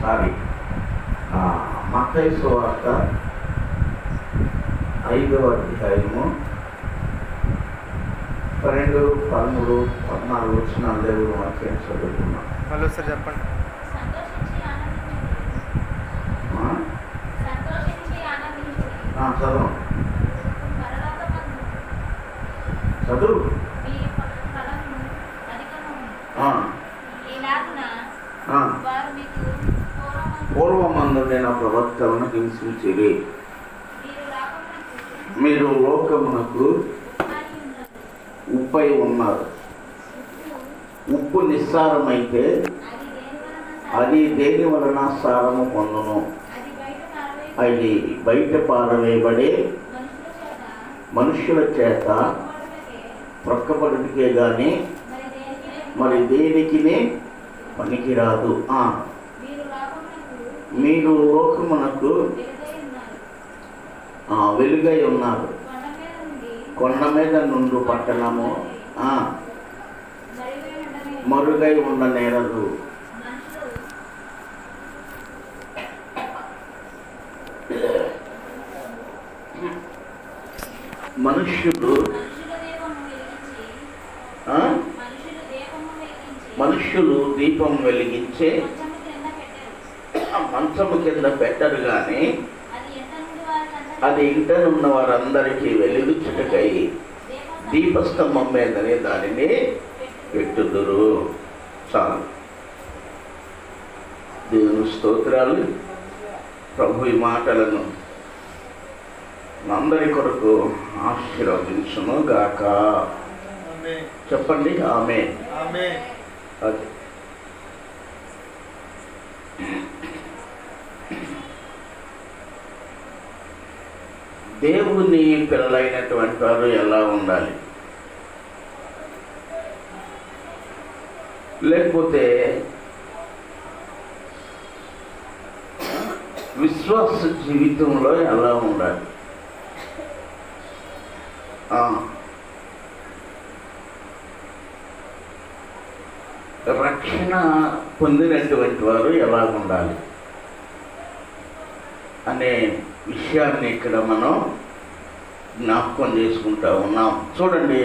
Sorry మత్తయి సువార్త 5వ అధ్యాయము 12, 13, 14 వచ్చిన దేవుడు వాక్యం చదువుతున్నాం. హలో సార్ చెప్పండి. చదువు చదువు. పూర్వమందు నేను ప్రవక్తలను హింసించిరి, మీరు లోకమునకు ఉప్పై ఉన్నారు. ఉప్పు నిస్సారమైతే అది దేని వలన సారము పొందును? అది బయట పారవేయబడే మనుషుల చేత ప్రక్కపడికే కానీ మరి దేనికి పనికిరాదు. మీరు లోకమునకు వెలుగై ఉన్నారు. కొండ మీద నుండి పట్టణము మరుగై ఉండనేరదు. మనుష్యులు దీపం వెలిగించే మంచము కింద పెట్టరు కానీ అది ఇంటనున్న వారందరికీ వెలుగుచుటకై దీపస్తంభం మీదనే దానిని పెట్టుదురు. చాలు. దేవుని స్తోత్రాలు. ప్రభు ఈ మాటలను అందరి కొరకు ఆశీర్వదించును గాక. చెప్పండి ఆమేన్. అది దేవుని పిల్లలైనటువంటి వారు ఎలా ఉండాలి? లేకపోతే విశ్వాస జీవితంలో ఎలా ఉండాలి? రక్షణ పొందినటువంటి వారు ఎలా ఉండాలి అనే విషయాన్ని ఇక్కడ మనం జ్ఞాపకం చేసుకుంటా ఉన్నాం. చూడండి,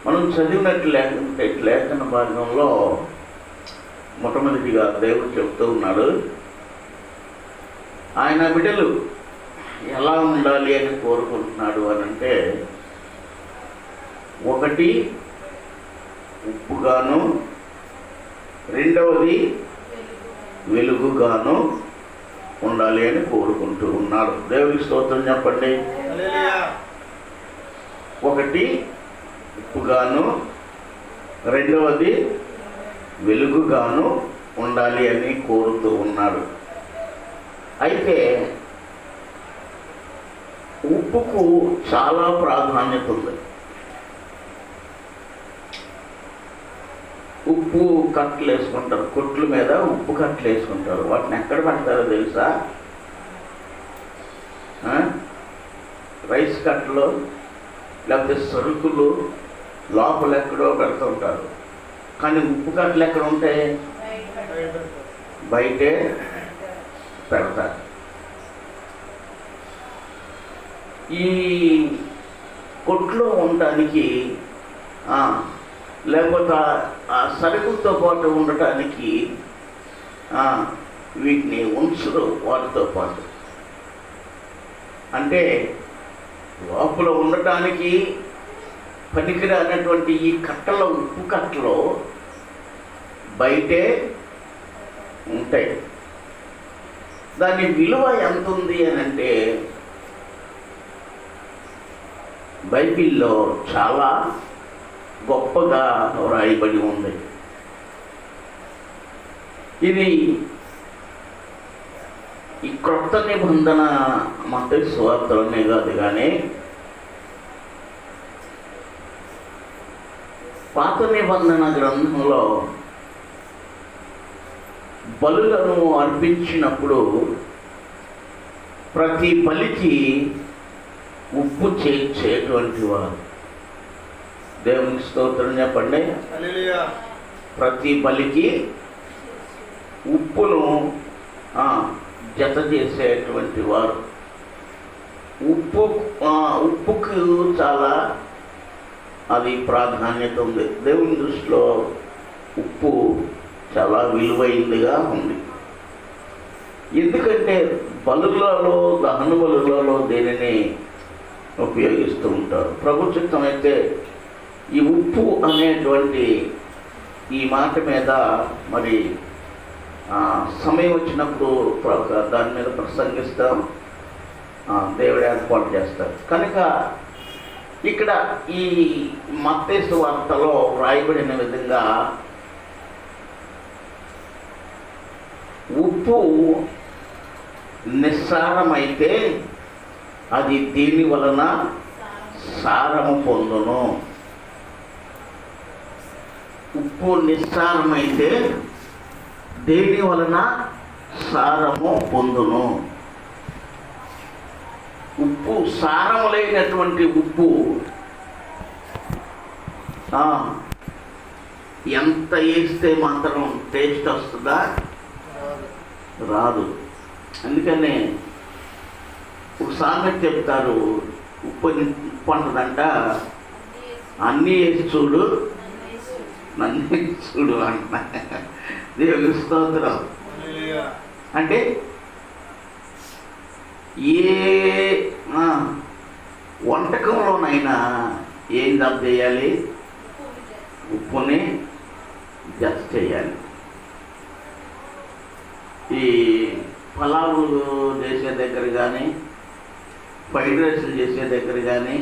మనం చదివినట్టు లేకుంటే లేఖన భాగంలో మొట్టమొదటిగా దేవుడు చెప్తూ ఉన్నాడు, ఆయన బిడ్డలు ఎలా ఉండాలి అని కోరుకుంటున్నాడు అని అంటే, ఒకటి ఉప్పుగాను, రెండవది వెలుగుగాను ఉండాలి అని కోరుకుంటూ ఉన్నాడు. దేవునికి స్తోత్రం చెప్పండి. ఒకటి ఉప్పుగాను, రెండవది వెలుగుగాను ఉండాలి అని కోరుతూ ఉన్నాడు. అయితే ఉప్పుకు చాలా ప్రాధాన్యత ఉంది. ఉప్పు కట్టలు వేసుకుంటారు, కొట్ల మీద ఉప్పు కట్టలు వేసుకుంటారు. వాటిని ఎక్కడ పెడతారో తెలుసా? రైస్ కట్టలు లేకపోతే సరుకులు లోపల ఎక్కడో పెడుతుంటారు. కానీ ఉప్పు కట్టలు ఎక్కడ ఉంటాయి? బయటే పెడతారు. ఈ కొట్లో ఉండటానికి లేకపోతే ఆ సరుకులతో పాటు ఉండటానికి వీటిని ఉంచరు వాటితో పాటు. అంటే లోపల ఉండటానికి పనికిరానటువంటి ఈ కట్టలో, ఉప్పు కట్టలో బయటే ఉంటాయి. దాని విలువ ఎంత ఉంది అని అంటే బైబిల్లో చాలా గొప్పగా వ్రాయబడి ఉంది. ఇది ఈ క్రొత్త నిబంధన మత్తయి సువార్తలోనే కాదు కానీ పాత నిబంధన గ్రంథంలో బలులను అర్పించినప్పుడు ప్రతి బలికి ఉప్పు చేర్చేటువంటి వారు. దేవునికి స్తోత్రం చెప్పండి. ప్రతి బలికి ఉప్పును జత చేసేటువంటి వారు. ఉప్పుకు చాలా అది ప్రాధాన్యత ఉంది. దేవుని దృష్టిలో ఉప్పు చాలా విలువైందిగా ఉంది. ఎందుకంటే బలులలో, దహన బలులలో దేనిని ఉపయోగిస్తూ ఉంటారు. ప్రభు చిత్తం అయితే ఈ ఉప్పు అనేటువంటి ఈ మాట మీద మరి సమయం వచ్చినప్పుడు దాని మీద ప్రసంగిస్తాం, దేవుడు ఏర్పాటు చేస్తారు. కనుక ఇక్కడ ఈ మత్తయి సువార్తలో రాయబడిన విధంగా ఉప్పు నిస్సారమైతే అది దీని వలన సారము పొందును. ఉప్పు నిస్సారమైతే దేని వలన సారము పొందును. ఉప్పు సారము లేనటువంటి ఉప్పు ఎంత వేస్తే మాత్రం టేస్ట్ వస్తుందా? రాదు. అందుకనే ఒక సామెత చెప్తారు, ఉప్పు అంటదంట, అన్నీ వేసి చూడు నన్ను చూడు అంట. దేవుని స్తోత్రం. అంటే ఏ వంటకంలోనైనా ఏం జత చేయాలి? ఉప్పుని జత చేయాలి. ఈ పలావు చేసే దగ్గర కానీ, ఫ్రైడ్ రైస్లు చేసే దగ్గర కానీ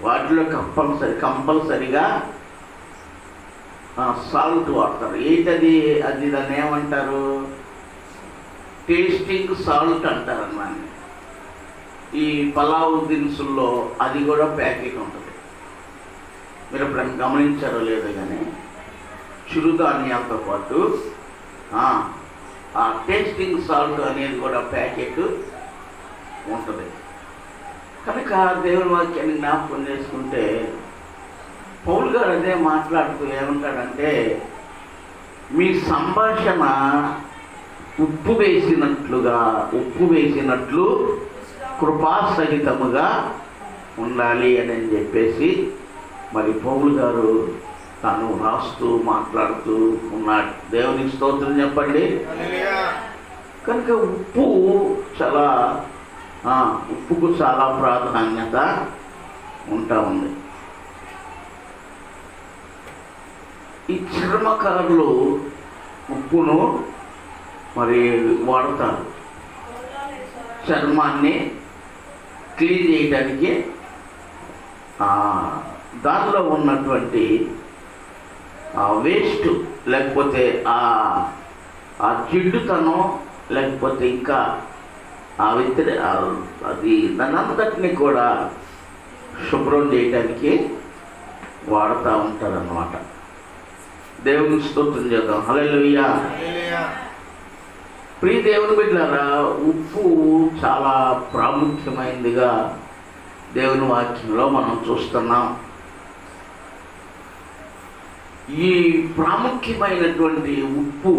వాటిలో కంపల్సరిగా సాల్ట్ వాడతారు. ఏంటది? అది దాన్ని ఏమంటారు? టేస్టింగ్ సాల్ట్ అంటారు అన్నమాట. ఈ పలావు దినుసుల్లో అది కూడా ప్యాకెట్ ఉంటుంది. మీరు ఎప్పుడైనా గమనించారో లేదో కానీ చిరుధాన్యాలతో పాటు ఆ టేస్టింగ్ సాల్ట్ అనేది కూడా ప్యాకెట్ ఉంటుంది. కనుక దేవుని వాక్యాన్ని జ్ఞాపకం చేసుకుంటే పౌలు గారు అదే మాట్లాడుతూ ఏమంటాడంటే, మీ సంభాషణ ఉప్పు వేసినట్లు కృపాసహితముగా ఉండాలి అని చెప్పేసి మరి పౌలు గారు తాను రాస్తూ మాట్లాడుతూ ఉన్నాడు. దేవునికి స్తోత్రం చెప్పండి. కనుక ఉప్పుకు చాలా ప్రాధాన్యత ఉంటా ఉంది. ఈ చర్మకారులు ఉప్పును మరి వాడతారు. చర్మాన్ని క్లీన్ చేయడానికి దానిలో ఉన్నటువంటి వేస్ట్, లేకపోతే ఆ జిడ్డుతనం, లేకపోతే ఇంకా అది దానంతటిని కూడా శుభ్రం చేయడానికి వాడుతూ ఉంటారన్నమాట. దేవుని స్తోత్రం చేద్దాం. హల్లెలూయా. ప్రియ దేవుని బిడ్డలారా, ఉప్పు చాలా ప్రాముఖ్యమైనదిగా దేవుని వాక్యంలో మనం చూస్తున్నాం. ఈ ప్రాముఖ్యమైనటువంటి ఉప్పు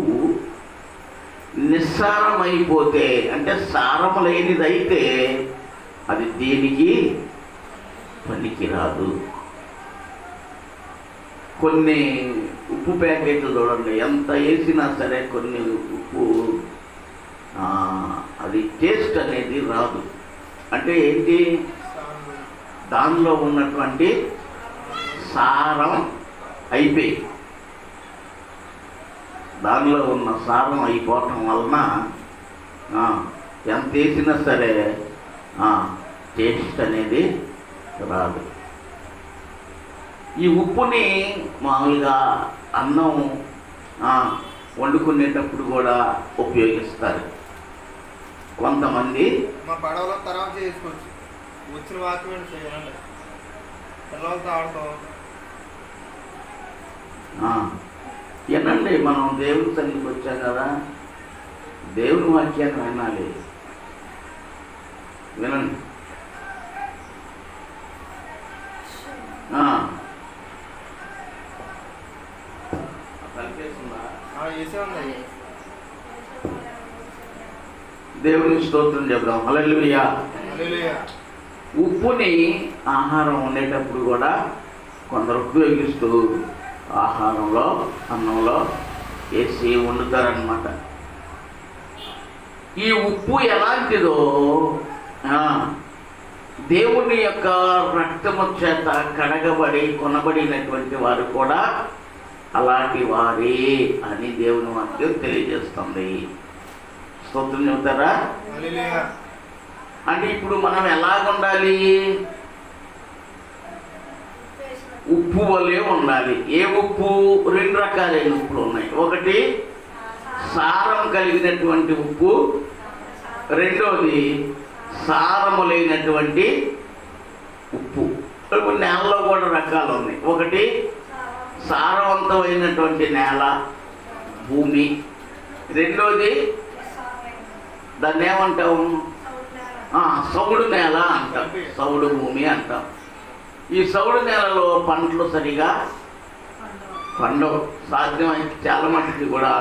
నిస్సారమైపోతే, అంటే సారం లేనిదైతే అది దేనికి పనికిరాదు. కొన్ని ఉప్పు ప్యాకెట్లు చూడండి, ఎంత వేసినా సరే కొన్ని ఉప్పు అది టేస్ట్ అనేది రాదు. అంటే ఏంటి? దానిలో ఉన్నటువంటి సారం అయిపోయి, దానిలో ఉన్న సారం అయిపోవటం వలన ఎంత వేసినా సరే టేస్ట్ అనేది రాదు. ఈ ఉప్పుని మామూలుగా అన్నం వండుకునేటప్పుడు కూడా ఉపయోగిస్తారు కొంతమంది. మా పడవలో తర్వాత చేసుకోవచ్చు, వచ్చిన వాక్యం చేయాలి, పిల్లలతో ఆడతాం. ఏనండి, మనం దేవుని సన్నిధికి వచ్చాం కదా, దేవుని వాక్యాన్ని వినాలి. వినండి. కలిపేస్తుందా? వేసే ఉంది. దేవుని స్తోత్రం చెప్దాం. హల్లెలూయా. హల్లెలూయా. ఉప్పుని ఆహారం వండేటప్పుడు కూడా కొందరు ఉపయోగిస్తూ ఆహారంలో అన్నంలో వేసి వండుతారనమాట. ఈ ఉప్పు ఎలాంటిదో దేవుని యొక్క రక్తము చేత కడగబడి కొనబడినటువంటి వారు కూడా అలాంటి వారే అని దేవుని వాక్యం తెలియజేస్తుంది. స్తోత్రం చెబుతారా? హల్లెలూయా. అంటే ఇప్పుడు మనం ఎలాగుండాలి? ఉప్పు వలె ఉండాలి. ఏ ఉప్పు? రెండు రకాలైన ఉప్పులు ఉన్నాయి. ఒకటి సారం కలిగినటువంటి ఉప్పు, రెండోది సారము లేనటువంటి ఉప్పు. ఇప్పుడు నేలలో కూడా రకాలు ఉన్నాయి. ఒకటి సారవంతమైనటువంటి నేల, భూమి. రెండోది దాన్ని ఏమంటాం? సౌడు నేల అంటాం, సౌడు భూమి అంటాం. ఈ సౌడు నేలలో పంటలు సరిగా పండవు. సాధ్యమైతే చాలా మటుకి కూడా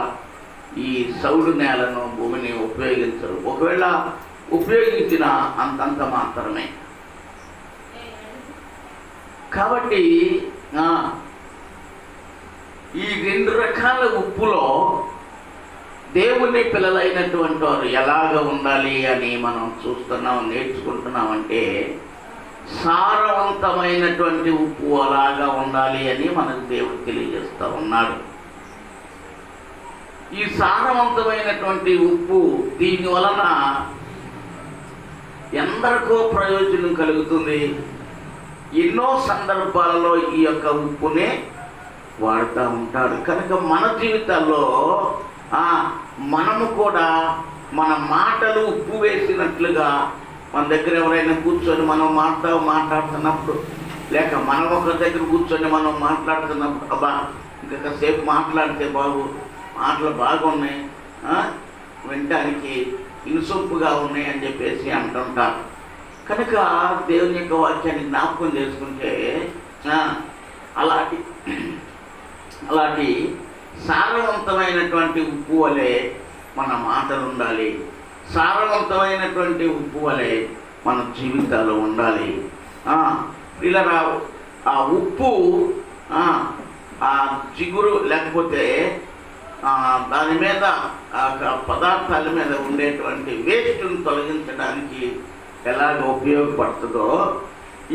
ఈ సౌడు నేలను, భూమిని ఉపయోగించరు. ఒకవేళ ఉపయోగించిన అంతంత మాత్రమే. కాబట్టి ఈ రెండు రకాల ఉప్పులో దేవుని పిల్లలైనటువంటి వారు ఎలాగ ఉండాలి అని మనం చూస్తున్నాం, నేర్చుకుంటున్నామంటే సారవంతమైనటువంటి ఉప్పు అలాగా ఉండాలి అని మనకు దేవుడు తెలియజేస్తూ ఉన్నాడు. ఈ సారవంతమైనటువంటి ఉప్పు దీని వలన ఎందరికో ప్రయోజనం కలుగుతుంది. ఎన్నో సందర్భాలలో ఈ యొక్క ఉప్పునే వాడుతూ ఉంటాడు. కనుక మన జీవితాల్లో మనము కూడా మన మాటలు ఉప్పు వేసినట్లుగా మన దగ్గర ఎవరైనా కూర్చొని మనం మాట్లాడుతున్నప్పుడు, లేక మనం ఒక దగ్గర కూర్చొని మనం మాట్లాడుతున్నప్పుడు, అబ్బా ఇంకొకసేపు మాట్లాడితే బాగు, మాటలు బాగున్నాయి, వినటానికి ఇనుసొప్పుగా ఉన్నాయి అని చెప్పేసి అంటుంటారు. కనుక దేవుని యొక్క వాక్యాన్ని జ్ఞాపకం చేసుకుంటే అలాంటి సారవంతమైనటువంటి ఉప్పు వలె మన మాటలు ఉండాలి. సారవంతమైనటువంటి ఉప్పు వలె మన జీవితాలు ఉండాలి. ఇలా ఆ ఉప్పు ఆ జిగురు లేకపోతే దాని మీద పదార్థాల మీద ఉండేటువంటి వేస్ట్ను తొలగించడానికి ఎలాగ ఉపయోగపడుతుందో,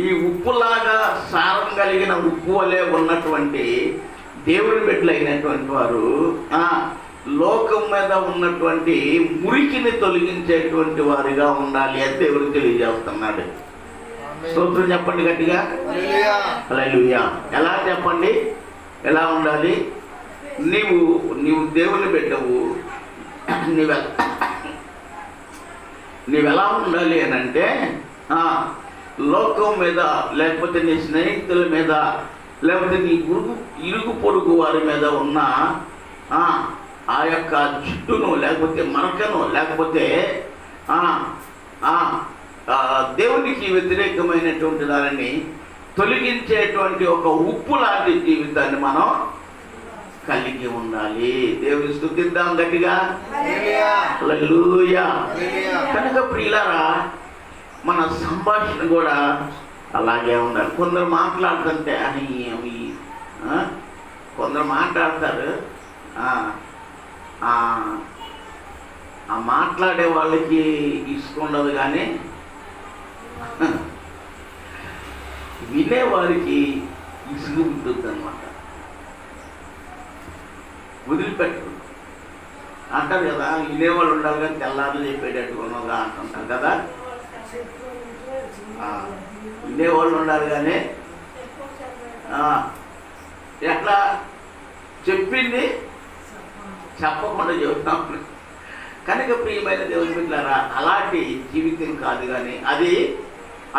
ఈ ఉప్పులాగా సారం కలిగిన ఉప్పు వలె ఉన్నటువంటి దేవుని బిడ్డలైనటువంటి వారు లోకం మీద ఉన్నటువంటి మురికిని తొలగించేటువంటి వారిగా ఉండాలి అని దేవుడు తెలియజేస్తున్నాడు. స్తోత్రం చెప్పండి గట్టిగా. హల్లెలూయా. ఎలా చెప్పండి? ఎలా ఉండాలి? నీవు దేవుని బిడ్డవు, నీవెలా ఉండాలి అని అంటే లోకం మీద, లేకపోతే నీ స్నేహితుల మీద, లేకపోతే నీ ఇరుగు పొరుగు వారి మీద ఉన్న ఆ యొక్క జుట్టును, లేకపోతే మరకను, లేకపోతే దేవునికి వ్యతిరేకమైనటువంటి దానిని తొలగించేటువంటి ఒక ఉప్పు లాంటి జీవితాన్ని మనం కలిగి ఉండాలి. దేవుని స్తుతిద్దాం గట్టిగా. హల్లెలూయా. కనుక ప్రియులారా, మన సంభాషణ కూడా అలాగే ఉండాలి. కొందరు మాట్లాడుతుంటే అని అవి కొందరు మాట్లాడతారు, ఆ మాట్లాడే వాళ్ళకి ఇష్టం ఉండదు, కానీ వినేవారికి ఇసుగు ఉంటుంది అనమాట. వదిలిపెట్టరు అంటారు కదా, వినేవాళ్ళు ఉండాలి కానీ తెల్లారులు చెప్పేటట్టుగా అంటుంటారు కదా. వినేవాళ్ళు ఉండాలి కానీ ఎట్లా చెప్పింది చెప్పకుండా చెబుతాం. కనుక ప్రియమైన దేవుని బిడ్డలారా, అలాంటి జీవితం కాదు, కానీ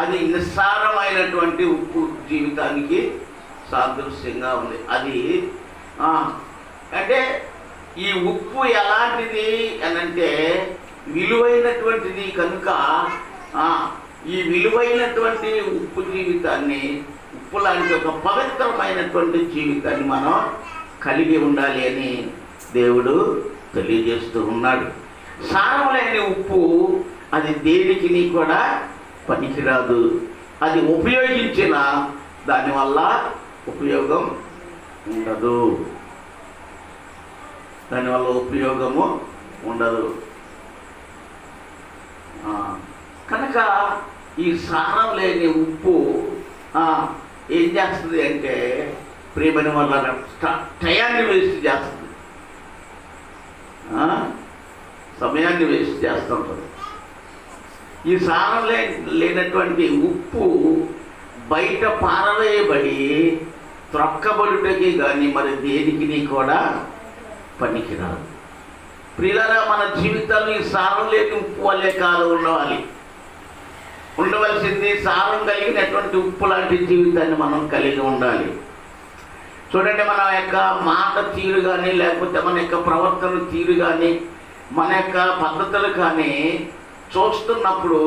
అది నిస్సారమైనటువంటి ఉప్పు జీవితానికి సాదృశ్యంగా ఉంది. అది అంటే ఈ ఉప్పు ఎలాంటిది అనంటే విలువైనటువంటిది. కనుక ఈ విలువైనటువంటి ఉప్పు జీవితాన్ని, ఉప్పు లాంటి ఒక పవిత్రమైనటువంటి జీవితాన్ని మనం కలిగి ఉండాలి అని దేవుడు తెలియజేస్తూ ఉన్నాడు. సారం లేని ఉప్పు అది దేనికి కూడా పనికిరాదు. అది ఉపయోగించిన దానివల్ల ఉపయోగం ఉండదు, దానివల్ల ఉపయోగము ఉండదు. కనుక ఈ సారం లేని ఉప్పు ఏం చేస్తుంది అంటే ప్రియమైన వల్ల టయాన్ని వేస్ట్ చేస్తుంది, సమయాన్ని వేస్ట్ చేస్తుంటుంది. ఈ సారం లేనటువంటి ఉప్పు బయట పారవేయబడి త్రొక్కబడుటకి కానీ మరి దేనికి కూడా పనికిరాదు. ప్రియులారా, మన జీవితాలు ఈ సారం లేని ఉప్పు వల్లే కాదు ఉండవలసింది సారం కలిగినటువంటి ఉప్పు లాంటి జీవితాన్ని మనం కలిగి ఉండాలి. చూడండి, మన యొక్క మాట తీరు కానీ లేకపోతే మన యొక్క ప్రవర్తన తీరు కానీ మన యొక్క పద్ధతులు కానీ చూస్తున్నప్పుడు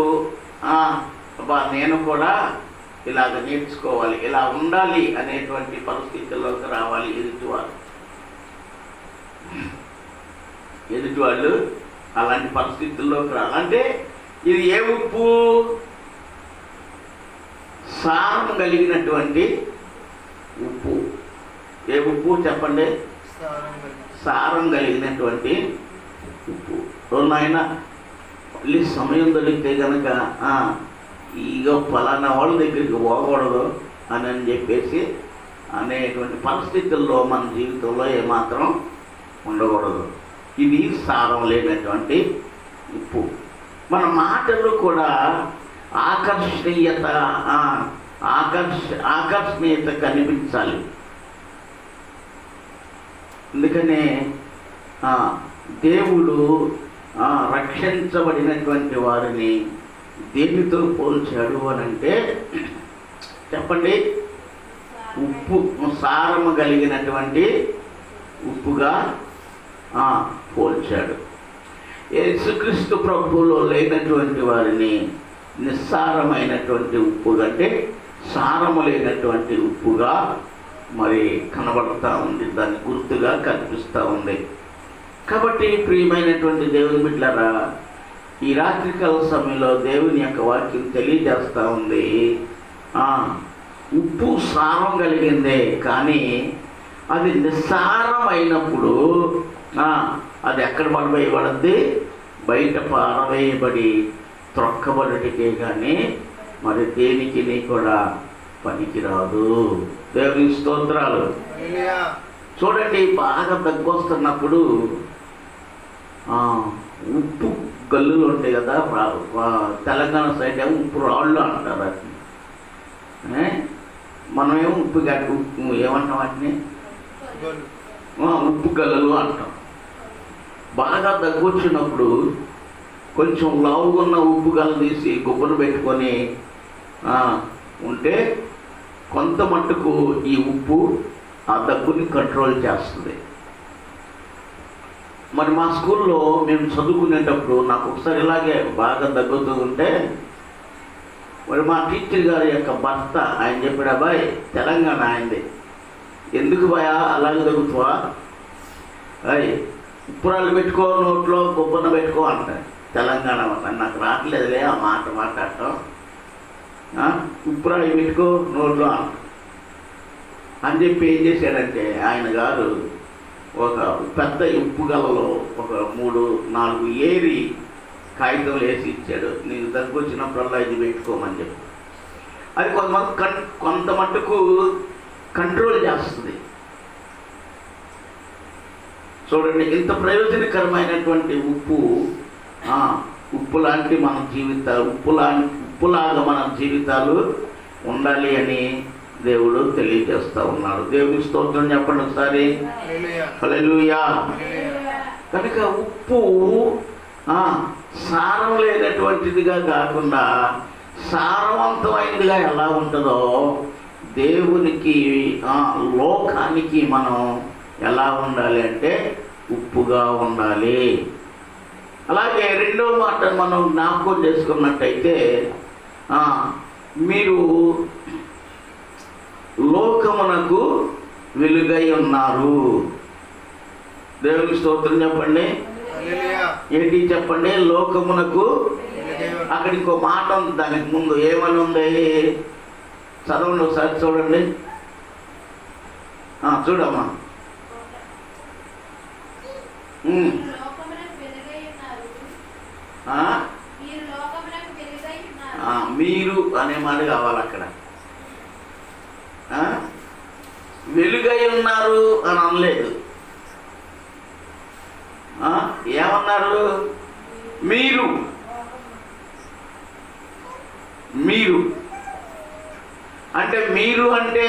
నేను కూడా ఇలాగ నేర్చుకోవాలి, ఇలా ఉండాలి అనేటువంటి పరిస్థితుల్లోకి రావాలి. ఎదుటివాళ్ళు అలాంటి పరిస్థితుల్లోకి రావాలంటే ఇది ఏ ఉప్పు? సారం కలిగినటువంటి ఉప్పు. ఏ ఉప్పు చెప్పండి? సారం కలిగినటువంటి ఉప్పు. నాయన మళ్ళీ సమయం దొరికితే కనుక ఇగో ఫలానా వాళ్ళ దగ్గరికి పోకూడదు అని చెప్పేసి అనేటువంటి పరిస్థితుల్లో మన జీవితంలో ఏమాత్రం ఉండకూడదు. ఇది సారం లేనటువంటి ఉప్పు. మన మాటలు కూడా ఆకర్షణీయత కనిపించాలి. అందుకనే దేవుడు రక్షించబడినటువంటి వారిని దేనితో పోల్చాడు అని అంటే చెప్పండి? ఉప్పు, సారము కలిగినటువంటి ఉప్పుగా పోల్చాడు. యేసుక్రీస్తు ప్రభువులో లేనటువంటి వారిని నిస్సారమైనటువంటి ఉప్పు కంటే సారము లేనటువంటి ఉప్పుగా మరి కనబడుతూ ఉంది, దాని గుర్తుగా కనిపిస్తూ ఉంది. కాబట్టి ప్రియమైనటువంటి దేవుని బిడ్డలారా, ఈ రాత్రికాల సమయంలో దేవుని యొక్క వాక్యం తెలియజేస్తూ ఉంది. ఉప్పు సారం కలిగిందే, కానీ అది నిస్సారం అయినప్పుడు అది ఎక్కడ పడవేయబడింది? బయట పారవేయబడి త్రొక్కబడికే కానీ మరి దేనికి కూడా పనికిరాదు. దేవుని స్తోత్రాలు. చూడండి, బాగా దగ్గొస్తున్నప్పుడు ఉప్పు గల్లులు ఉంటాయి కదా, తెలంగాణ సైడ్ ఏమో ఉప్పు రాళ్ళు అంటారు వాటిని. మనమేమో ఉప్పు గడ్డ ఏమంటాం వాటిని? ఉప్పు గల్లులు అంటాం. బాగా దగ్గొచ్చినప్పుడు కొంచెం లావుగున్న ఉప్పు గల్ల తీసి గుబ్బను పెట్టుకొని ఉంటే కొంత మట్టుకు ఈ ఉప్పు ఆ దగ్గుని కంట్రోల్ చేస్తుంది. మరి మా స్కూల్లో మేము చదువుకునేటప్పుడు నాకు ఒకసారి ఇలాగే బాగా దగ్గుతూ ఉంటే మరి మా టీచర్ గారి యొక్క భర్త ఆయన చెప్పాడు, అబ్బాయి తెలంగాణ ఆయనది, ఎందుకు భయా అలాగే దగ్గుతావా, ఉప్పురాలు పెట్టుకో, నోట్లో గుబ్బన పెట్టుకో అంటారు. తెలంగాణ నాకు రావట్లేదులే ఆ మాట మాట్లాడటం. ఉప్పురాలు పెట్టుకో నోట్లో అంట అని చెప్పి ఏం చేశాడంటే ఆయన గారు ఒక పెద్ద ఉప్పు గలలో ఒక 3-4 ఏరి కాగితం వేసి ఇచ్చాడు. నీకు దగ్గు వచ్చినప్పుడల్లా ఇది పెట్టుకోమని చెప్పి. అది కొంత మట్టుకు కంట్రోల్ చేస్తుంది. చూడండి, ఇంత ప్రయోజనకరమైనటువంటి ఉప్పు లాంటి మన ఉప్పులాగా మన జీవితాలు ఉండాలి అని దేవుడు తెలియజేస్తూ ఉన్నాడు. దేవుని స్తోత్రం చెప్పండి ఒకసారి. హల్లెలూయా. కనుక ఉప్పు సారం లేనటువంటిదిగా కాకుండా సారవంతమైనదిగా ఎలా ఉంటుందో దేవునికి లోకానికి మనం ఎలా ఉండాలి అంటే ఉప్పుగా ఉండాలి. అలాగే రెండో మాట మనం జ్ఞాపకం చేసుకున్నట్టయితే మీరు లోకమునకు వెలుగై ఉన్నారు. దేవునికి స్తోత్రం చెప్పండి. హల్లెలూయా. ఏంటి చెప్పండి? లోకమునకు. వెలుగై ఉన్నారు. అక్కడ ఇంకో మాట ఉంది దానికి ముందు. ఏమని ఉంది? చదవండి ఒకసారి చూడండి. చూడమ్మా. మీరు అనే మాట కావాలి అక్కడ. వెలుగై ఉన్నారు అని అనలేదు. ఏమన్నారు? మీరు మీరు అంటే మీరు అంటే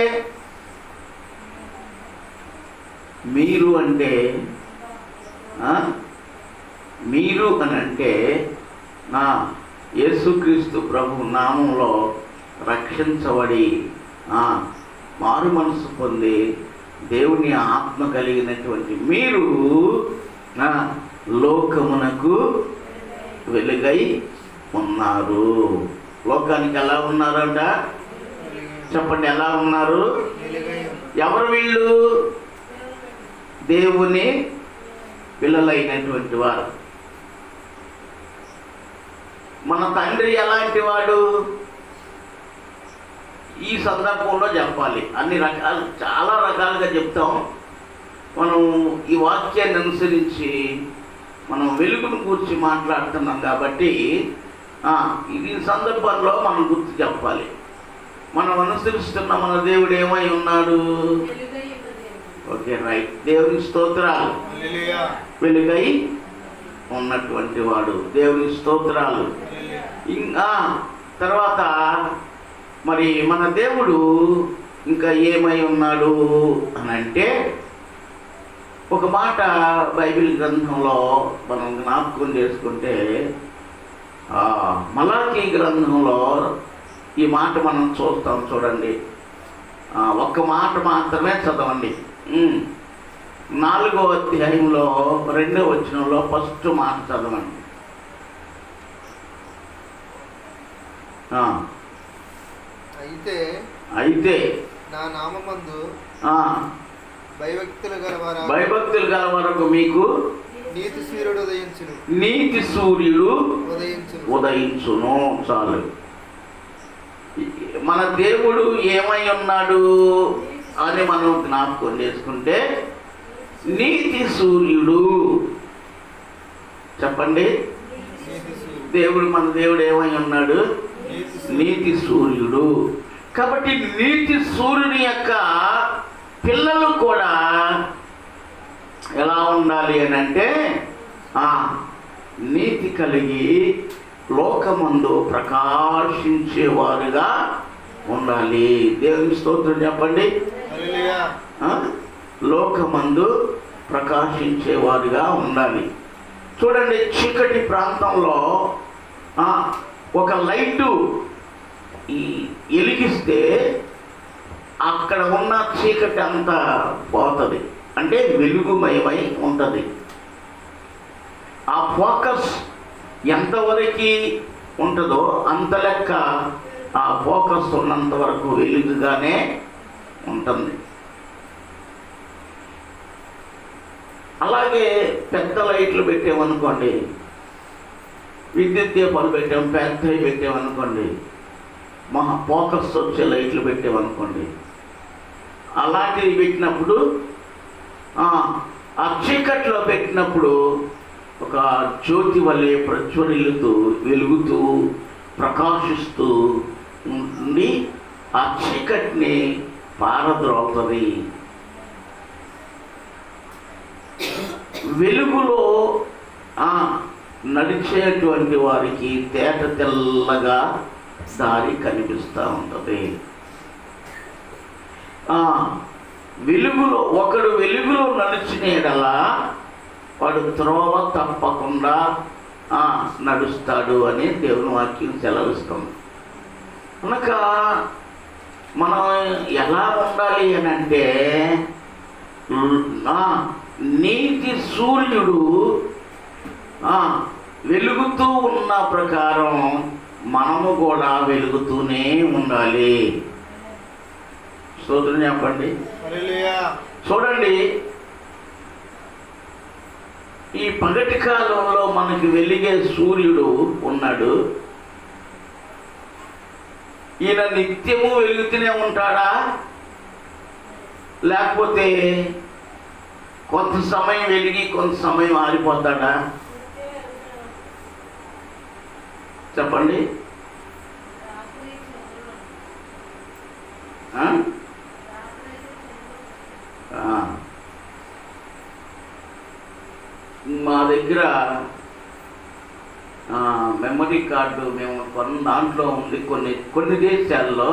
మీరు అంటే మీరు అని అంటే యేసుక్రీస్తు ప్రభు నామంలో రక్షించబడి మారు మనసు పొంది దేవుని ఆత్మ కలిగినటువంటి మీరు లోకమునకు వెలుగై ఉన్నారు. లోకానికి ఎలా ఉన్నారంట? చెప్పండి, ఎలా ఉన్నారు? ఎవరు వీళ్ళు? దేవుని పిల్లలైనటువంటి వారు. మన తండ్రి ఎలాంటి వాడు? ఈ సందర్భంలో చెప్పాలి. అన్ని రకాలు, చాలా రకాలుగా చెప్తాం. మనం ఈ వాక్యాన్ని అనుసరించి మనం వెలుగును గురించి మాట్లాడుతున్నాం కాబట్టి ఇది సందర్భంలో మనం గుర్తు చెప్పాలి. మనం అనుసరిస్తున్న మన దేవుడు ఏమై ఉన్నాడు? Okay, right. దేవుని స్తోత్రాలు. వెలుగై ఉన్నటువంటి వాడు. దేవుని స్తోత్రాలు. ఇంకా తర్వాత మరి మన దేవుడు ఇంకా ఏమై ఉన్నాడు అని అంటే, ఒక మాట బైబిల్ గ్రంథంలో మనం జ్ఞాపకం చేసుకుంటే, మలాకీ గ్రంథంలో ఈ మాట మనం చూస్తాం. చూడండి, ఒక్క మాట మాత్రమే చదవండి. 4వ అధ్యాయంలో 2వ వచనంలో ఫస్ట్ మాట చదవండి. అయితే నా నామమందు భయభక్తులు గల వరకు మీకు నీతి సూర్యుడు ఉదయించును. చాలు. మన దేవుడు ఏమై ఉన్నాడు అని మనం జ్ఞాపకం చేసుకుంటే, నీతి సూర్యుడు. చెప్పండి, దేవుడు, మన దేవుడు ఏమై ఉన్నాడు? నీతి సూర్యుడు. కాబట్టి నీతి సూర్యుని యొక్క పిల్లలు కూడా ఎలా ఉండాలి అని అంటే, నీతి కలిగి లోకమందు ప్రకాశించేవారుగా ఉండాలి. దేవుని స్తోత్రం చెప్పండి. లోకమందు ప్రకాశించేవారుగా ఉండాలి. చూడండి, చీకటి ప్రాంతంలో ఒక లైటు వెలిగిస్తే అక్కడ ఉన్న చీకటి అంతా పోతుంది. అంటే వెలుగుమయమై ఉంటుంది. ఆ ఫోకస్ ఎంతవరకు ఉంటుందో అంత లెక్క ఆ ఫోకస్ ఉన్నంత వరకు వెలుగుగానే ఉంటుంది. అలాగే పెద్ద లైట్లు పెట్టామనుకోండి, విద్యుత్ దీపాలు పెద్దవి పెట్టామనుకోండి, మహా ఫోకస్ వచ్చే లైట్లు పెట్టామనుకోండి, అలాంటివి పెట్టినప్పుడు ఆ చీకట్లో పెట్టినప్పుడు ఒక జ్యోతి వలె ప్రజ్వరిల్లుతూ వెలుగుతూ ప్రకాశిస్తూ ఉండి ఆ చీకటిని పారద్రోలుతుంది. వెలుగులో నడిచేటువంటి వారికి తేట తెల్లగా దారి కనిపిస్తూ ఉంటుంది. వెలుగులో ఒకడు వెలుగులో నడిచిన యెడల వాడు త్రోవ తప్పకుండా నడుస్తాడు అని దేవుని వాక్యం సెలవిస్తుంది. కనుక మనం ఎలా ఉండాలి అని అంటే, నీతి సూర్యుడు వెలుగుతూ ఉన్న ప్రకారం మనము కూడా వెలుగుతూనే ఉండాలి. స్తోత్రం చెప్పండి. హల్లెలూయా. చూడండి, ఈ పగటి కాలంలో మనకి వెలిగే సూర్యుడు ఉన్నాడు. ఈయన నిత్యము వెలుగుతూనే ఉంటాడా, లేకపోతే కొంత సమయం వెలిగి కొంత సమయం ఆరిపోతాడా? చెప్పండి. మా దగ్గర మెమరీ కార్డు మేము దాంట్లో ఉంది. కొన్ని దేశాల్లో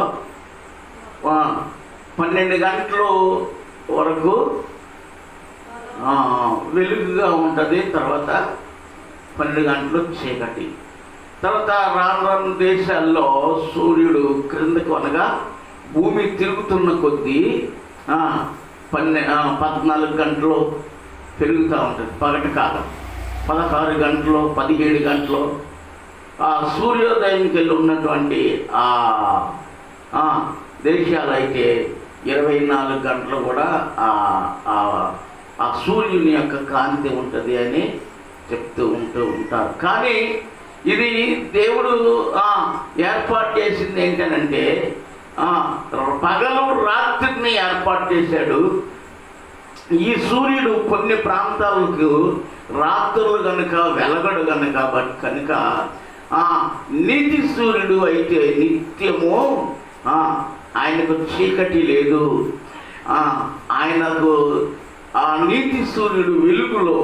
12 గంటల వరకు వెలుగుగా ఉంటుంది, తర్వాత 12 గంటలు చీకటి. తర్వాత రాను దేశాల్లో సూర్యుడు క్రిందకు అనగా భూమి తిరుగుతున్న కొద్దీ 14 గంటలు పెరుగుతూ ఉంటుంది. పగటి కాలం 16 గంటలు 17 గంటలు. ఆ సూర్యోదయంకి వెళ్ళి ఉన్నటువంటి దేశాలైతే 24 గంటలు కూడా ఆ సూర్యుని యొక్క కాంతి ఉంటుంది అని చెప్తూ ఉంటారు. కానీ ఇది దేవుడు ఏర్పాటు చేసింది ఏంటనంటే, పగలు రాత్రిని ఏర్పాటు చేశాడు. ఈ సూర్యుడు కొన్ని ప్రాంతాలకు రాత్రులు కనుక వెలగడు కనుక నీతి సూర్యుడు అయితే నిత్యము ఆయనకు చీకటి లేదు. ఆయనకు ఆ నీతి సూర్యుడు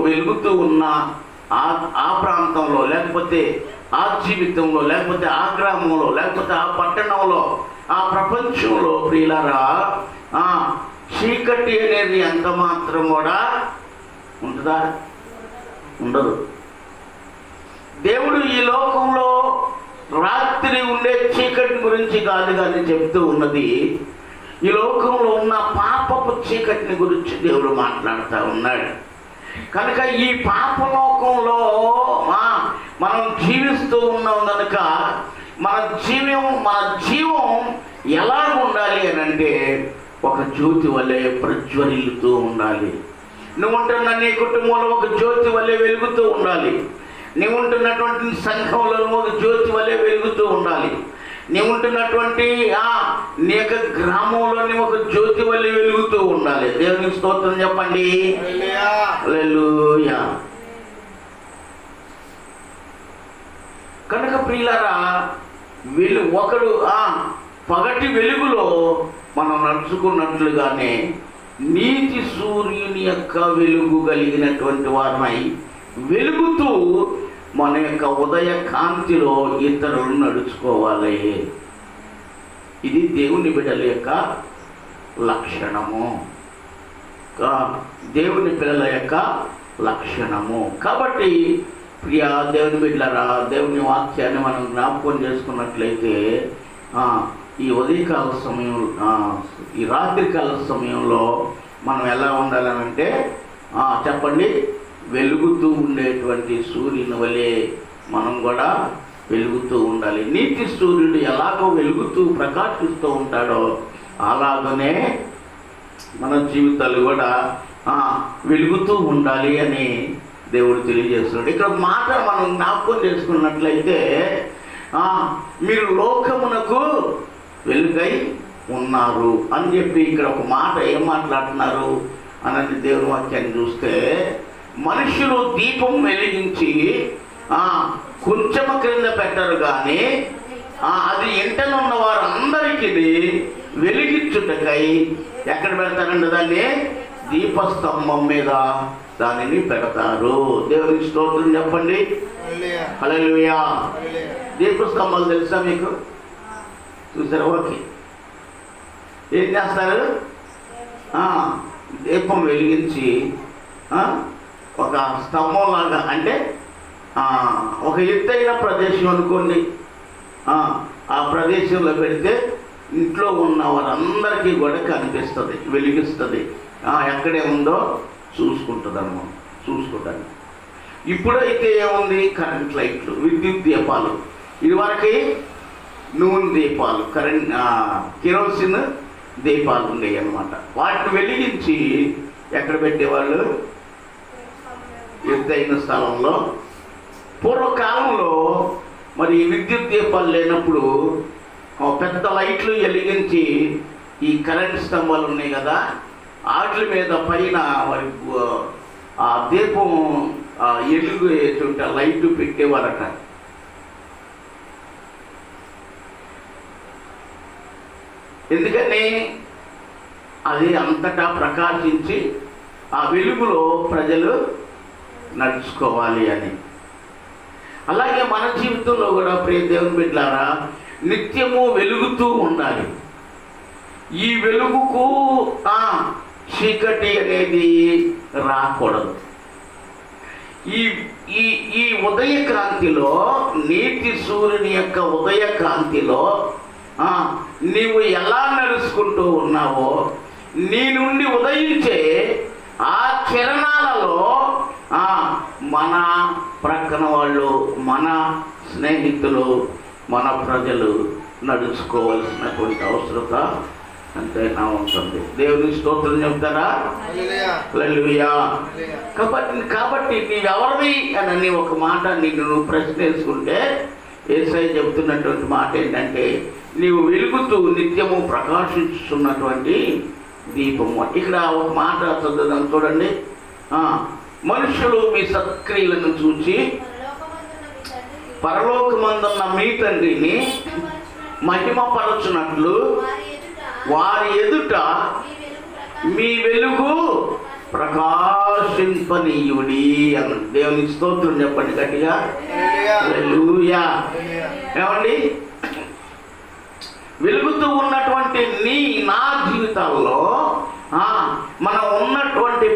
వెలుగుతూ ఉన్న ఆ ప్రాంతంలో, లేకపోతే ఆ జీవితంలో, లేకపోతే ఆ గ్రామంలో, లేకపోతే ఆ పట్టణంలో, ఆ ప్రపంచంలో ప్రియులారా చీకటి అనేది ఎంత మాత్రం కూడా ఉంటుందా? ఉండదు. దేవుడు ఈ లోకంలో రాత్రి ఉండే చీకటి గురించి కాదు కానీ చెప్తూ ఉన్నది, ఈ లోకంలో ఉన్న పాపపు చీకటిని గురించి దేవుడు మాట్లాడుతూ ఉన్నాడు. కనుక ఈ పాపలోకంలో మనం జీవిస్తూ ఉన్నాం కనుక మన జీవం ఎలా ఉండాలి అని అంటే, ఒక జ్యోతి వలె ప్రజ్వరిల్లుతూ ఉండాలి. నువ్వు ఉంటున్న నీ కుటుంబంలో ఒక జ్యోతి వలె వెలుగుతూ ఉండాలి. నీవు ఉంటున్నటువంటి సంఘంలో ఒక జ్యోతి వలె వెలుగుతూ ఉండాలి. నీవు ఉంటున్నటువంటి నీ యొక్క గ్రామంలోని ఒక జ్యోతి వలె వెలుగుతూ ఉండాలి. దేవునికి స్తోత్రం చెప్పండి. హల్లెలూయా. కనుక ప్రియులారా, ఒకడు పగటి వెలుగులో మనం నడుచుకున్నట్లుగానే నీతి సూర్యుని యొక్క వెలుగు కలిగినటువంటి వారమై వెలుగుతూ మన యొక్క ఉదయ కాంతిలో ఇతరులు నడుచుకోవాలి. ఇది దేవుని బిడ్డల యొక్క లక్షణము, దేవుని పిల్లల యొక్క లక్షణము. కాబట్టి ప్రియా దేవుని బిడ్డలారా, దేవుని వాక్యాన్ని మనం జ్ఞాపకం చేసుకున్నట్లయితే ఈ ఉదయకాల సమయం, ఈ రాత్రికాల సమయంలో మనం ఎలా ఉండాలనంటే చెప్పండి, వెలుగుతూ ఉండేటువంటి సూర్యుని వలె మనం కూడా వెలుగుతూ ఉండాలి. నీతి సూర్యుడు ఎలాగో వెలుగుతూ ప్రకాశిస్తూ ఉంటాడో అలాగనే మన జీవితాలు కూడా వెలుగుతూ ఉండాలి అని దేవుడు తెలియజేస్తున్నాడు. ఇక్కడ మాట మనం జ్ఞాపకం చేసుకున్నట్లయితే, మీరు లోకమునకు వెలుగై ఉన్నారు అని చెప్పి ఇక్కడ ఒక మాట ఏం మాట్లాడుతున్నారు అన్నది దేవుని వాక్యాన్ని చూస్తే, మనుషులు దీపం వెలిగించి కొంచెం క్రింద పెట్టరు కానీ అది ఇంటనున్న వారందరికీ వెలిగించుటకై ఎక్కడ పెడతారండి? దాన్ని దీపస్తంభం మీద దానిని పెడతారు. దేవునికి స్తోత్రం చెప్పండి. హల్లెలూయా. దీపస్తంభాలు తెలుసా మీకు? చూసారా? ఓకే. ఏం చేస్తారు? దీపం వెలిగించి ఒక స్తంభం లాగా, అంటే ఒక ఎత్తైన ప్రదేశం అనుకోండి, ఆ ప్రదేశంలో పెడితే ఇంట్లో ఉన్న వారందరికీ కూడా కనిపిస్తుంది, వెలిగిస్తుంది. ఎక్కడే ఉందో చూసుకుంటాను. ఇప్పుడైతే ఏముంది? కరెంట్ లైట్లు, విద్యుత్ దీపాలు. ఇదివరకు నూనె దీపాలు, కిరోసిన్ దీపాలు ఉండేవి అన్నమాట. వాటిని వెలిగించి ఎక్కడ పెట్టేవాళ్ళు? ఎత్తైన స్థలంలో. పూర్వకాలంలో మరి విద్యుత్ దీపాలు లేనప్పుడు పెద్ద లైట్లు వెలిగించి ఈ కరెంట్ స్తంభాలు ఉన్నాయి కదా, వాటి మీద పైన మరి ఆ దీపం ఎలుగు వేస్తుంటే లైట్ పెట్టేవారట. ఎందుకని అది అంతటా ప్రకాశించి ఆ వెలుగులో ప్రజలు నడుచుకోవాలి అని. అలాగే మన జీవితంలో కూడా ప్రియ దేవుని బిడ్డలారా, నిత్యము వెలుగుతూ ఉండాలి. ఈ వెలుగుకు చీకటి అనేది రాకూడదు. ఈ ఈ ఈ ఉదయకాంతిలో, నీటి సూర్యుని యొక్క ఉదయకాంతిలో నీవు ఎలా నడుచుకుంటూ ఉన్నావో, నీ నుండి ఉదయించే ఆ కిరణాలలో మన ప్రక్కన వాళ్ళు, మన స్నేహితులు, మన ప్రజలు నడుచుకోవాల్సినటువంటి అవసరత అంతైనా ఉంటుంది. దేవుని స్తోత్రం చెప్తారా? హల్లెలూయా. కాబట్టి నీవెవరివి అని ఒక మాట నువ్వు ప్రశ్న వేసుకుంటే యేసయ్య చెబుతున్నటువంటి మాట ఏంటంటే, నీవు వెలుగుతూ నిత్యము ప్రకాశిస్తున్నటువంటి దీపము. ఇక్కడ ఒక మాట చదువుదాం చూడండి. మనుషులు మీ సత్క్రియలను చూచి పరలోకమందున్న మీ తండ్రిని మహిమపరచునట్లు వారి ఎదుట మీ వెలుగు ప్రకాశింపనీయుడి అన్న. దేవుని స్తోత్రం చెప్పండి గట్టిగా. హల్లెలూయా. ఏమండి, వెలుగుతూ ఉన్నటువంటి నా జీవితాల్లో మనం ఉన్నటువంటి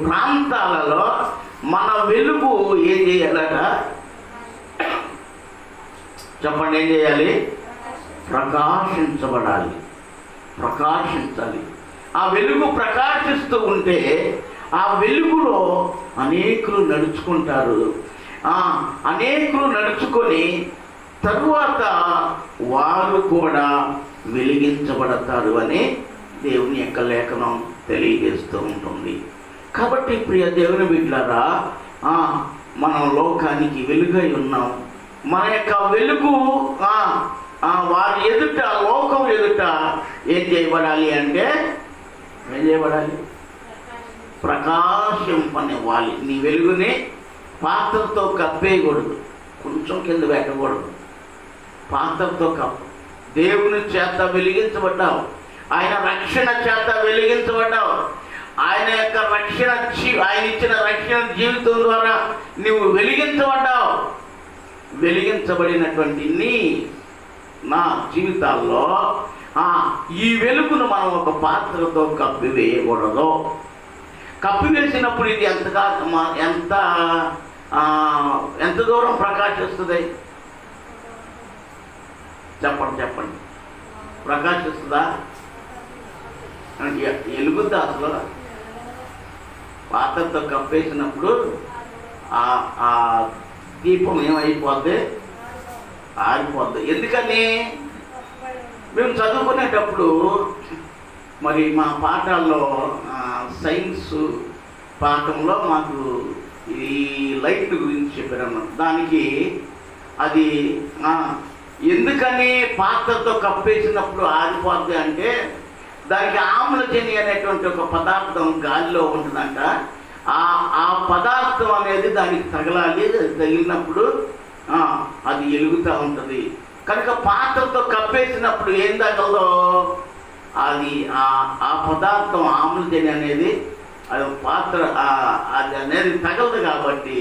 ప్రాంతాలలో మన వెలుగు ఏం చేయాలట? చెప్పండి, ఏం చేయాలి? ప్రకాశించాలి. ఆ వెలుగు ప్రకాశిస్తూ ఉంటే ఆ వెలుగులో అనేకులు నడుచుకుంటారు. అనేకులు నడుచుకొని తరువాత వారు కూడా వెలిగించబడతారు అని దేవుని యొక్క లేఖనం తెలియజేస్తూ ఉంటుంది. కాబట్టి ప్రియ దేవుని బిడ్డలారా, మనం లోకానికి వెలుగై ఉన్నాం. మన యొక్క వెలుగు వారి ఎదుట, లోకం ఎదుట ఏం చేయబడాలి అంటే, ఏం చేయబడాలి? ప్రకాశింపనివ్వాలి. నీ వెలుగుని పాత్రతో కప్పేయకూడదు, కొంచెం కింద పెట్టకూడదు. పాత్రతో కప్పు. దేవుని చేత వెలిగించబడ్డావు, ఆయన రక్షణ చేత వెలిగించబడ్డావు. ఆయన యొక్క ఆయన ఇచ్చిన రక్షణ జీవితం ద్వారా నువ్వు వెలిగించబడ్డావు. వెలిగించబడినటువంటి నా జీవితాల్లో ఈ వెలుగును మనం ఒక పాత్రతో కప్పివేయకూడదు. కప్పివేసినప్పుడు ఇది ఎంత దూరం ప్రకాశిస్తుంది? చెప్పండి. ప్రకాశిస్తుందా? వెలుగుద్దా? అసలు పాత్రతో కప్పేసినప్పుడు ఆ దీపం ఏమైపోద్ది? ఆరిపోద్ది. ఎందుకని? మేము చదువుకునేటప్పుడు మరి మా పాఠాల్లో సైన్స్ పాఠంలో మాకు ఈ లైట్ గురించి చెప్పారన్నమాట. దానికి అది ఎందుకని పాత్రతో కప్పేసినప్పుడు ఆరిపోద్ది అంటే, దానికి ఆమ్లజని అనేటువంటి ఒక పదార్థం గాలిలో ఉంటుందంట. ఆ పదార్థం అనేది దానికి తగలాలి. తగిలినప్పుడు అది వెలుగుతూ ఉంటుంది. కనుక పాత్రతో కప్పేసినప్పుడు ఏం తగలదో అది ఆ పదార్థం ఆమ్లజని అనేది అది పాత్ర అది అనేది తగలదు, కాబట్టి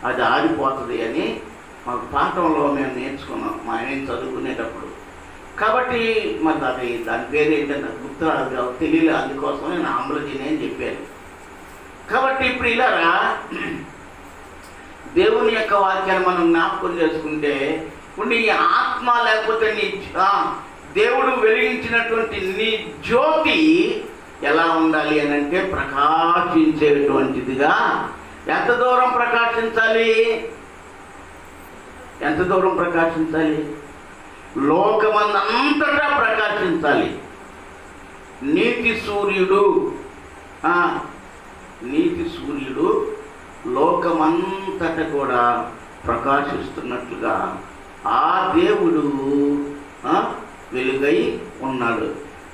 అది ఆరిపోతుంది అని మాకు పాఠంలో మేము నేర్చుకున్నాం, మేము చదువుకునేటప్పుడు. కాబట్టి మరి దాని పేరు ఏంటంటే గుర్తు తెలియలేదు, అందుకోసం నేను ఆమ్లజని అని చెప్పాను. కాబట్టి ఇప్పుడు ఇలారా దేవుని యొక్క వాక్యాన్ని మనం జ్ఞాపకం చేసుకుంటే, ఇప్పుడు నీ ఆత్మ లేకపోతే దేవుడు వెలిగించినటువంటి నీ జ్యోతి ఎలా ఉండాలి అని అంటే, ప్రకాశించేటువంటిదిగా. ఎంత దూరం ప్రకాశించాలి? లోకమందంతటా ప్రకాశించాలి. నీతి సూర్యుడు లోకమంతట కూడా ప్రకాశిస్తున్నట్లుగా ఆ దేవుడు వెలుగై ఉన్నాడు.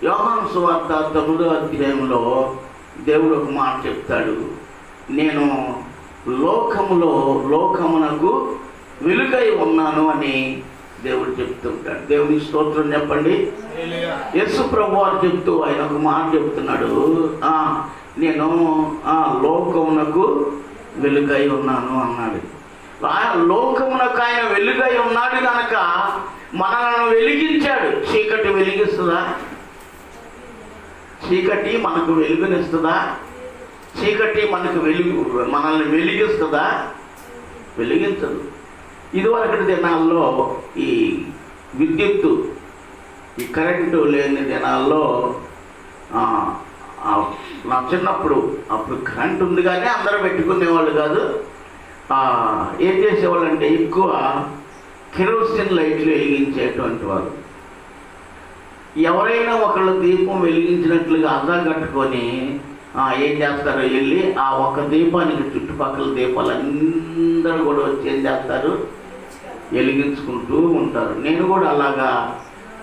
యోహాను సువార్త 9వ అధ్యాయంలో దేవుడు ఒక మాట చెప్తాడు, నేను లోకమునకు వెలుగై ఉన్నాను అని దేవుడు చెప్తుంటాడు. దేవుని స్తోత్రం చెప్పండి. యేసు ప్రభు వారు చెప్తూ ఆయన ఒక మాట చెప్తున్నాడు, నేను లోకమునకు వెలుగై ఉన్నాను అన్నాడు. లోకమునకు ఆయన వెలుగై ఉన్నాడు కనుక మనలను వెలిగించాడు. చీకటి వెలిగిస్తుందా? చీకటి మనకు వెలుగునిస్తుందా? చీకటి మనల్ని వెలిగిస్తుందా? వెలిగించదు. ఇదివరకటి దినాల్లో ఈ విద్యుత్తు, ఈ కరెంటు లేని దినాల్లో నా చిన్నప్పుడు అప్పుడు కరెంట్ ఉంది కానీ అందరూ పెట్టుకునేవాళ్ళు కాదు. ఏం చేసేవాళ్ళు అంటే ఎక్కువ కెరోసిన్ లైట్లు వెలిగించేటువంటి వారు. ఎవరైనా ఒకళ్ళు దీపం వెలిగించినట్లుగా అద్దం కట్టుకొని ఏం చేస్తారో వెళ్ళి ఆ ఒక దీపానికి చుట్టుపక్కల దీపాలందరూ కూడా వచ్చి ఏం చేస్తారు, వెలిగించుకుంటూ ఉంటారు. నేను కూడా అలాగా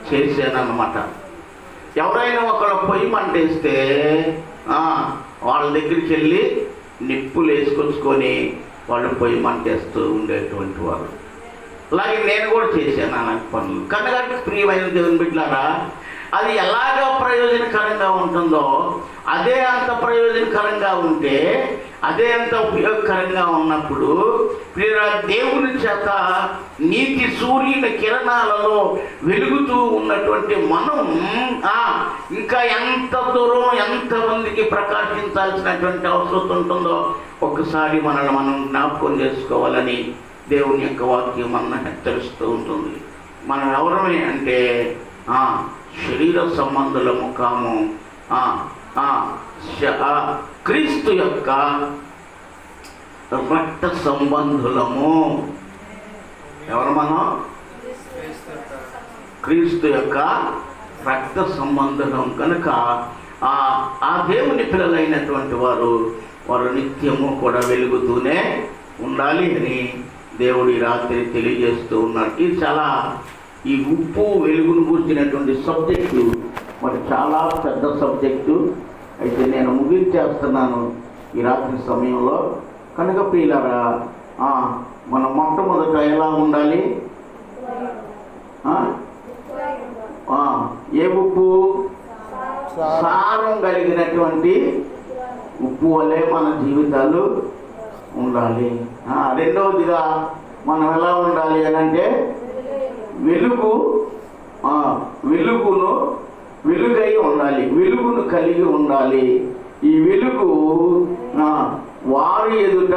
చేశాను అన్నమాట. ఎవరైనా ఒకళ్ళు పొయ్యి మంటేస్తే వాళ్ళ దగ్గరికి వెళ్ళి నిప్పులు వేసుకొచ్చుకొని వాళ్ళు పొయ్యి మంటేస్తూ ఉండేటువంటి వారు. అలాగే నేను కూడా చేశాను అలాంటి పనులు. కనుక ప్రియమైన దేవుని బిడ్డలారా, అది ఎలాగ ప్రయోజనకరంగా ఉంటుందో అదే అంత ప్రయోజనకరంగా ఉంటే, అదే అంత ఉపయోగకరంగా ఉన్నప్పుడు దేవుని చేత నీతి సూర్యుని కిరణాలలో వెలుగుతూ ఉన్నటువంటి మనం ఇంకా ఎంత దూరం ఎంతమందికి ప్రకాశించాల్సినటువంటి అవసరం ఉంటుందో ఒక్కసారి మనల్ని మనం జ్ఞాపకం చేసుకోవాలని దేవుని యొక్క వాక్యం మనం హెచ్చరిస్తూ ఉంటుంది. మనం ఎవరమే అంటే శరీర సంబంధులము కాము, క్రీస్తు యొక్క రక్త సంబంధులము. ఎవరు మనం? క్రీస్తు యొక్క రక్త సంబంధం కనుక ఆ దేవుని పిల్లలైనటువంటి వారు నిత్యము కూడా వెలుగుతూనే ఉండాలి అని దేవుడి రాత్రి తెలియజేస్తూ ఉన్నాడు. ఇది చాలా ఈ ఉప్పు వెలుగును గురించినటువంటి సబ్జెక్టు మరి చాలా పెద్ద సబ్జెక్టు. అయితే నేను ముగించేస్తున్నాను ఈ రాత్రి సమయంలో. కనుక ప్రియులారా, మనం మొట్టమొదట ఎలా ఉండాలి? ఏ ఉప్పు? సారం కలిగినటువంటి ఉప్పు వలె మన జీవితాలు ఉండాలి. రెండవదిగా మనం ఎలా ఉండాలి అని అంటే వెలుగై ఉండాలి, వెలుగును కలిగి ఉండాలి. ఈ వెలుగు వారి ఎదుట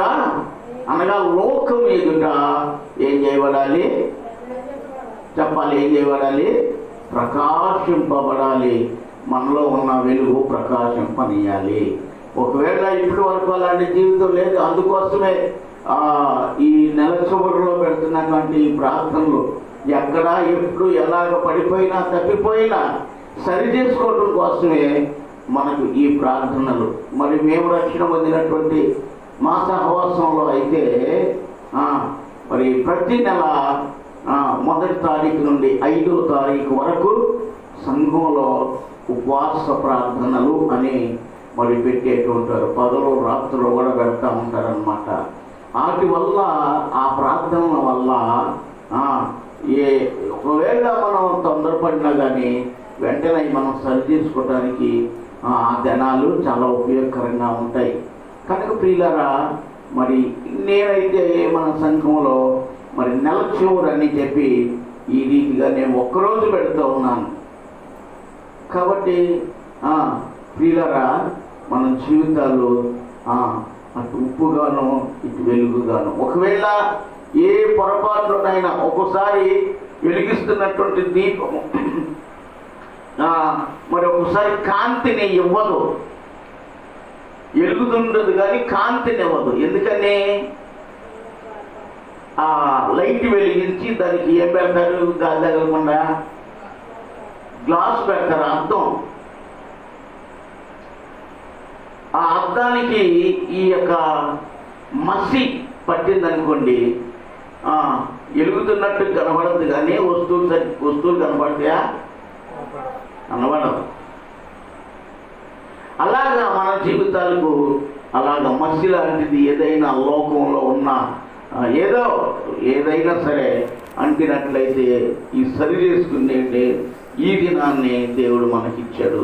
అనగా లోకం ఎదుట ఏం చేయబడాలి? చెప్పాలి, ఏం చేయబడాలి? ప్రకాశింపబడాలి. మనలో ఉన్న వెలుగు ప్రకాశింపనీయాలి. ఒకవేళ ఇప్పటి వరకు అలాంటి జీవితం లేదు. అందుకోసమే ఈ నెల చివరిలో పెడుతున్నటువంటి ప్రార్థనలు ఎక్కడ ఎప్పుడు ఎలాగ పడిపోయినా తప్పిపోయినా సరి చేసుకోవడం కోసమే మనకు ఈ ప్రార్థనలు. మరి మేము రక్షణ పొందినటువంటి మా సహవాసంలో అయితే మరి ప్రతి నెల 1వ తారీఖు నుండి 5వ తారీఖు వరకు సంఘంలో ఉపవాస ప్రార్థనలు అని మరి పెట్టేటుంటారు. పగలు రాత్రులు కూడా పెడతా ఉంటారనమాట. వాటి వల్ల ఆ ప్రార్థనల వల్ల ఒకవేళ మనం తొందరపడినా కానీ వెంటనే మనం సరి చేసుకోవడానికి ఆ దినాలు చాలా ఉపయోగకరంగా ఉంటాయి. కనుక ప్రియులారా, మరి నేనైతే మన సంఘంలో మరి నెల చివరి అని చెప్పి ఈ రీతిగా నేను ఒక్కరోజు పెడుతూ ఉన్నాను. కాబట్టి ప్రియులారా, మన జీవితాలు అటు ఉప్పుగాను ఇటు వెలుగుగాను. ఒకవేళ ఏ పొరపాటులోనైనా ఒక్కోసారి వెలిగిస్తున్నటువంటి దీపము మరి ఒకసారి కాంతిని ఇవ్వదు, వెలుగుతుండదు కానీ కాంతిని ఇవ్వదు. ఎందుకని? ఆ లైట్ వెలిగించి దానికి ఏం పెడతారు? గాలి తగలకుండా గ్లాస్ పెడతారు, అద్దం. ఆ అద్దానికి ఈ యొక్క మసి పట్టిందనుకోండి, ఎలుగుతున్నట్టు కనబడదు, కానీ వస్తువులు కనబడతాయా? కనబడవు. అలాగా మన జీవితాలకు అలాగ మసి లాంటిది ఏదైనా లోకంలో ఉన్న ఏదైనా సరే అంటినట్లయితే ఈ సరి చేసుకునే ఈ దినాన్ని దేవుడు మనకిచ్చాడు.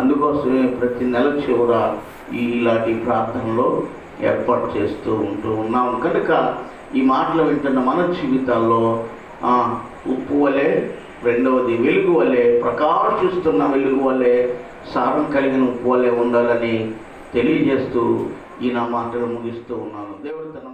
అందుకోసమే ప్రతి నెల చివర ఇలాంటి ప్రార్థనలో ఏర్పాటు చేస్తూ ఉన్నాం. కనుక ఈ మాటలు వింటున్న మన జీవితాల్లో ఉప్పు వలె, రెండవది వెలుగు వలె, ప్రకాశిస్తున్న వెలుగు వలె, సారం కలిగిన ఉప్పు వలె ఉండాలని తెలియజేస్తూ ఈ నా మాటలు ముగిస్తూ ఉన్నాను. దేవుడు తన